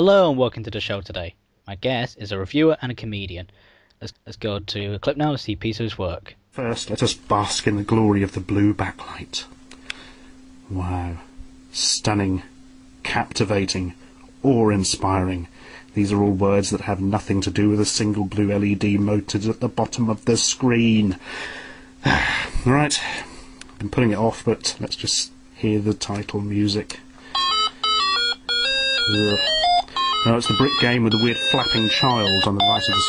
Hello and welcome to the show today. My guest is a reviewer and a comedian. Let's go to a clip now to see a piece of his work. First, let us bask in the glory of the blue backlight. Wow. Stunning, captivating, awe-inspiring. These are all words that have nothing to do with a single blue LED motored at the bottom of the screen. Right, I've been putting it off, but let's just hear the title music. Ugh. No, it's the brick game with the weird flapping child on the right of the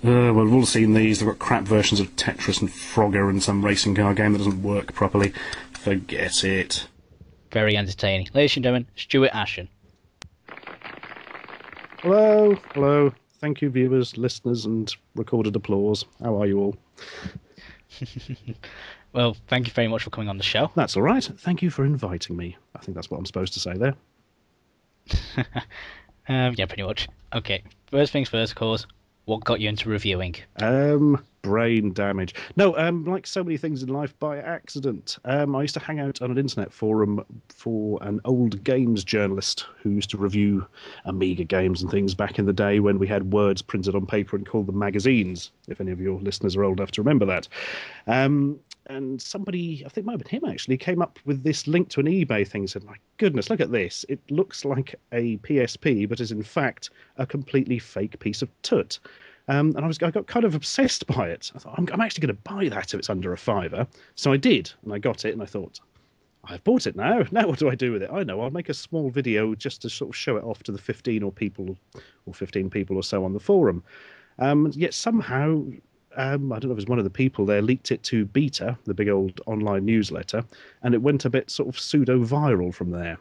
screen. Well, we've all seen these. They've got crap versions of Tetris and Frogger and some racing car game that doesn't work properly. Forget it. Very entertaining. Ladies and gentlemen, Stuart Ashen. Hello, hello. Thank you, viewers, listeners, and recorded applause. How are you all? Well, thank you very much for coming on the show. That's all right. Thank you for inviting me. I think that's what I'm supposed to say there. Yeah, pretty much. Okay, first things first, of course. What got you into reviewing? Brain damage. No, like so many things in life, by accident. I used to hang out on an internet forum for an old games journalist who used to review Amiga games and things back in the day when we had words printed on paper and called them magazines, if any of your listeners are old enough to remember that. And somebody, I think it might have been him actually, came up with this link to an eBay thing and said, my goodness, look at this. It looks like a PSP, but is in fact a completely fake piece of tut. And I got kind of obsessed by it. I thought, I'm actually going to buy that if it's under a £5. So I did, and I got it, and I thought, I've bought it now. Now what do I do with it? I know, I'll make a small video just to sort of show it off to the 15 people or so on the forum. Yet somehow, I don't know if it was one of the people there, leaked it to Beta, the big old online newsletter, and it went a bit sort of pseudo-viral from there.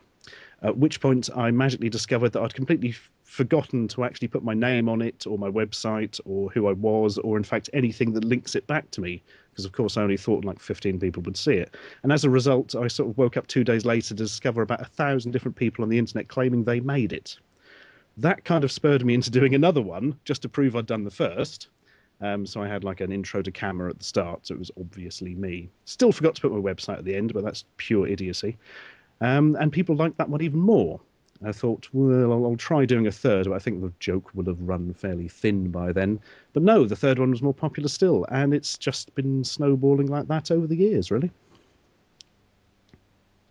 At which point I magically discovered that I'd completely forgotten to actually put my name on it, or my website, or who I was, or in fact anything that links it back to me. Because of course I only thought like 15 people would see it. And as a result, I sort of woke up 2 days later to discover about 1,000 different people on the internet claiming they made it. That kind of spurred me into doing another one, just to prove I'd done the first. So I had like an intro to camera at the start, so it was obviously me. Still forgot to put my website at the end, but that's pure idiocy. And people liked that one even more. I thought, well, I'll try doing a third, but I think the joke would have run fairly thin by then. But no, the third one was more popular still, and it's just been snowballing like that over the years, really.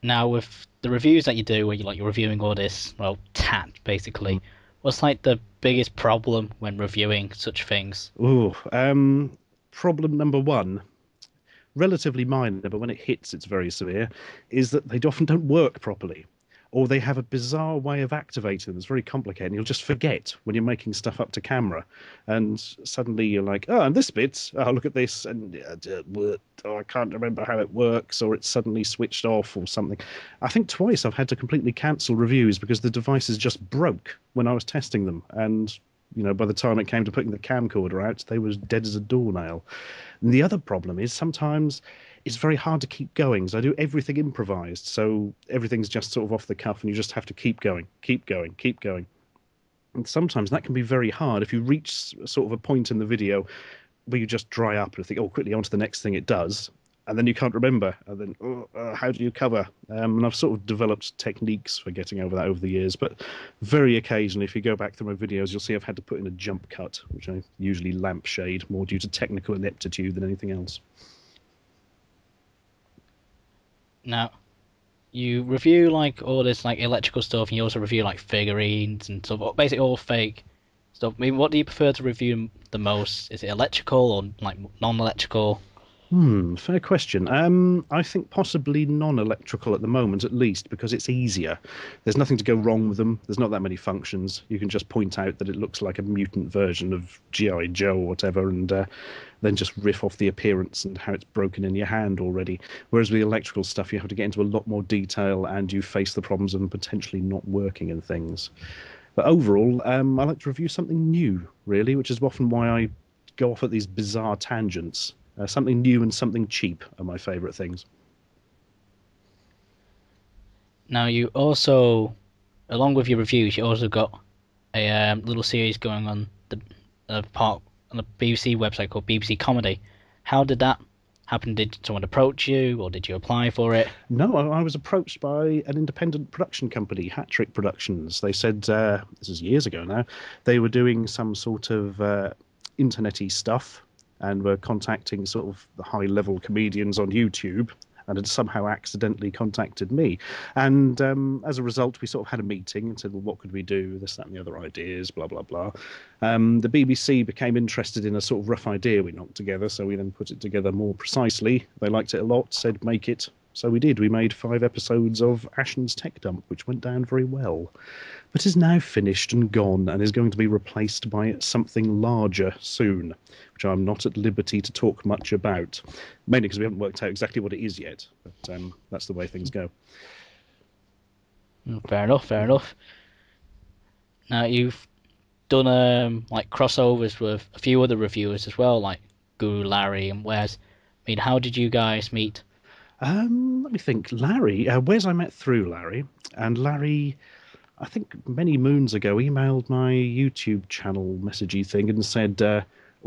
Now, with the reviews that you do, where you're reviewing all this, well, tat, basically, what's like the biggest problem when reviewing such things? Ooh, problem number one, relatively minor, but when it hits, it's very severe, is that they often don't work properly. Or they have a bizarre way of activating them. It's very complicated. And you'll just forget when you're making stuff up to camera. And suddenly you're like, oh, and this bit, oh, look at this. And oh, I can't remember how it works. Or it's suddenly switched off or something. I think twice I've had to completely cancel reviews because the devices just broke when I was testing them. And, you know, by the time it came to putting the camcorder out, they were as dead as a doornail. And the other problem is sometimes it's very hard to keep going. So I do everything improvised. So everything's just sort of off the cuff and you just have to keep going, keep going, keep going. And sometimes that can be very hard if you reach sort of a point in the video where you just dry up and think, oh, quickly on to the next thing it does. And then you can't remember. And then, how do you cover? And I've sort of developed techniques for getting over that over the years. But very occasionally, if you go back through my videos, you'll see I've had to put in a jump cut, which I usually lampshade, more due to technical ineptitude than anything else. Now, you review like all this like electrical stuff, and you also review like figurines and stuff, basically all fake stuff. I mean, what do you prefer to review the most? Is it electrical or like non-electrical? Fair question. I think possibly non-electrical at the moment, at least, because it's easier. There's nothing to go wrong with them. There's not that many functions. You can just point out that it looks like a mutant version of G.I. Joe or whatever, and then just riff off the appearance and how it's broken in your hand already. Whereas with the electrical stuff, you have to get into a lot more detail, and you face the problems of them potentially not working and things. But overall, I like to review something new, really, which is often why I go off at these bizarre tangents. Something new and something cheap are my favourite things. Now, you also, along with your reviews, you also got a little series going on the part on the BBC website called BBC Comedy. How did that happened? Did someone approach you, or did you apply for it? No, I was approached by an independent production company, Hat-Trick Productions. They said, this is years ago now, they were doing some sort of internet-y stuff and were contacting sort of the high-level comedians on YouTube and had somehow accidentally contacted me. And as a result, we sort of had a meeting and said, well, what could we do? This, that, and the other ideas, blah, blah, blah. The BBC became interested in a sort of rough idea we knocked together, so we then put it together more precisely. They liked it a lot, said make it. So we did. We made 5 episodes of Ashen's Tech Dump, which went down very well, but is now finished and gone and is going to be replaced by something larger soon, which I'm not at liberty to talk much about, mainly because we haven't worked out exactly what it is yet, but that's the way things go. Fair enough, fair enough. Now, you've done like crossovers with a few other reviewers as well, like Guru Larry and Wes. I mean, how did you guys meet? Let me think. Larry, Wes I met through Larry, and Larry, I think many moons ago, emailed my YouTube channel messagey thing and said,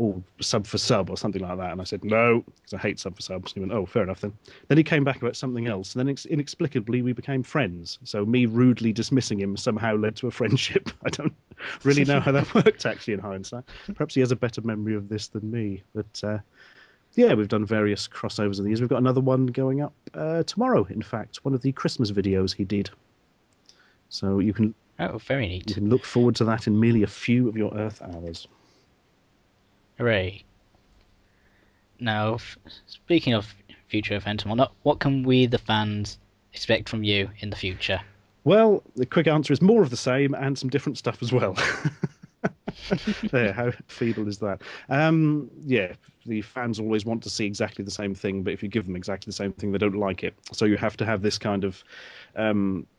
oh, sub for sub or something like that. And I said, no, because I hate sub for subs. And he went, oh, fair enough then. Then he came back about something else. And then inexplicably, we became friends. So me rudely dismissing him somehow led to a friendship. I don't really know how that worked, actually, in hindsight. Perhaps he has a better memory of this than me. But yeah, we've done various crossovers in the years. We've got another one going up tomorrow, in fact. One of the Christmas videos he did. So you can... Oh, very neat. You can look forward to that in merely a few of your Earth hours. Hooray. Now, speaking of future events and whatnot, what can we, the fans, expect from you in the future? Well, the quick answer is more of the same and some different stuff as well. There, how feeble is that? Yeah, the fans always want to see exactly the same thing, but if you give them exactly the same thing, they don't like it. So you have to have this kind of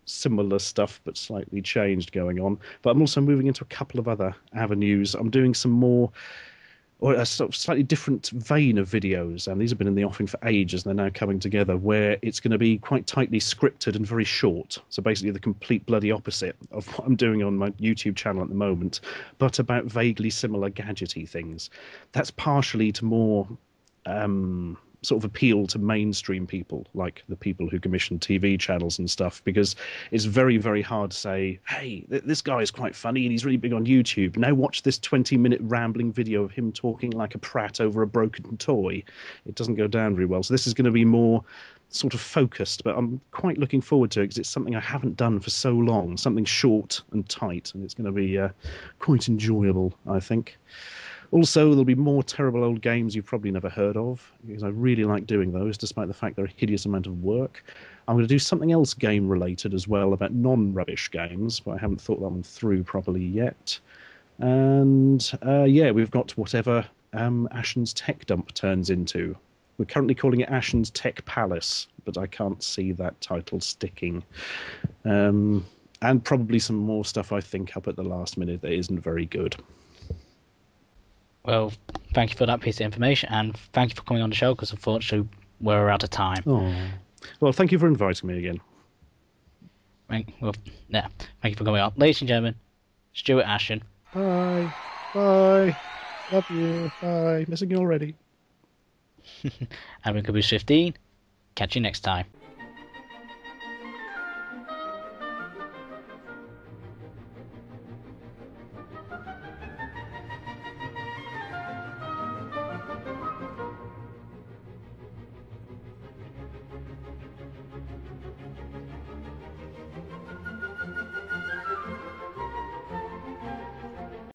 similar stuff but slightly changed going on. But I'm also moving into a couple of other avenues. I'm doing some more, or a sort of slightly different vein of videos, and these have been in the offing for ages, and they're now coming together, where it's going to be quite tightly scripted and very short. So basically the complete bloody opposite of what I'm doing on my YouTube channel at the moment, but about vaguely similar gadgety things. That's partially to more sort of appeal to mainstream people, like the people who commission TV channels and stuff, because it's very, very hard to say, hey, this guy is quite funny and he's really big on YouTube. Now watch this 20-minute rambling video of him talking like a prat over a broken toy. It doesn't go down very well. So this is going to be more sort of focused, but I'm quite looking forward to it because it's something I haven't done for so long, something short and tight, and it's going to be quite enjoyable, I think. Also, there'll be more terrible old games you've probably never heard of, because I really like doing those, despite the fact they're a hideous amount of work. I'm going to do something else game-related as well, about non-rubbish games, but I haven't thought that one through properly yet. And, yeah, we've got whatever Ashen's Tech Dump turns into. We're currently calling it Ashen's Tech Palace, but I can't see that title sticking. And probably some more stuff I think up at the last minute that isn't very good. Well, thank you for that piece of information, and thank you for coming on the show, because unfortunately we're out of time. Oh. Well, thank you for inviting me again. Thank you for coming on. Ladies and gentlemen, Stuart Ashen. Bye. Bye. Love you. Bye. Missing you already. I'm Caboos15. Catch you next time.